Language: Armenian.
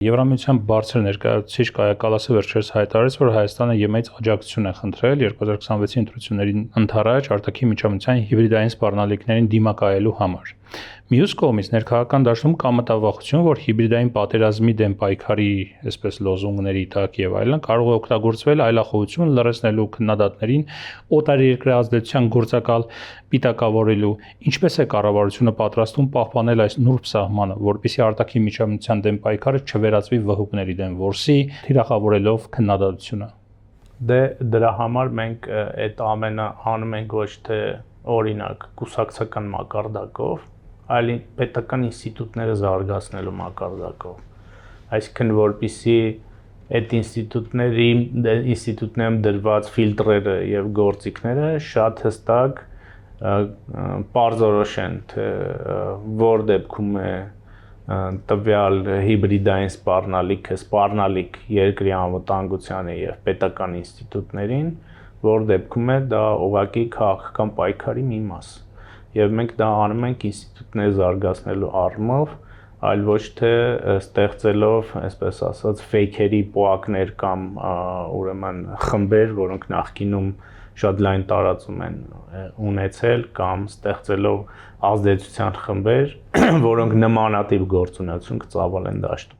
Եվրամիության բարձր ներկայացուցիչ Կայա Կալասը վերջերս հայտարարեց, որ Հայաստանը ԵՄ-ից աջակցություն է խնդրել 2026 ընտրություններին ընդառաջ արտաքին միջամտության հիբրիդային սպառնալիքներին դիմակայելու համար։ Մյուս կողմից ներքաղաքական դաշտում կա մտավախություն, որ հիբրիդային պատերազմի դեմ պայքարի, այսպես լոզունգների տակ եւ այլն, կարող է օգտագործվել այլախոհություն լրացնելու քննադատներին օտարերկրյա ազդեցության գործակալ պիտակավորելու, ինչպես է կառավարությունը պատրաստվում պահպանել այս նուրբ սահմանը, որպեսզի արտաքին միջամտության դեմ պայքարը չվերածվի վհուկների դեմ որսի, թիրախավորելով քննադատությունը։ Դե դրա համար մենք այդ ամենը անում ենք ոչ թե օրինակ կուսակցական մակարդակով, այլ պետական ինստիտուտները զարգացնելու մակարդակով։ Այսինքն որպեսզի այդ ինստիտուտներում դրված ֆիլտրերը եւ գործիքները շատ հստակ պարզորոշեն, թե որ դեպքում է տվյալ հիբրիդային սպառնալիք երկրի անվտանգությանը եւ պետական ինստիտուտներին, որ դեպքում է դա ուղղակի քաղաքական պայքարի մի մաս։ Եվ մենք դա անում ենք ինստիտուտներ զարգացնելու առումով, այլ ոչ թե ստեղծելով, այսպես ասած, ֆեյքերի պոակներ կամ ուրեմն խմբեր, որոնք նախկինում շատ լայն տարածում են ունեցել, կամ ստեղծելով ազդեցության խմբեր, որոնք նմանատիպ գործունեություն կծավալեն դաշտում։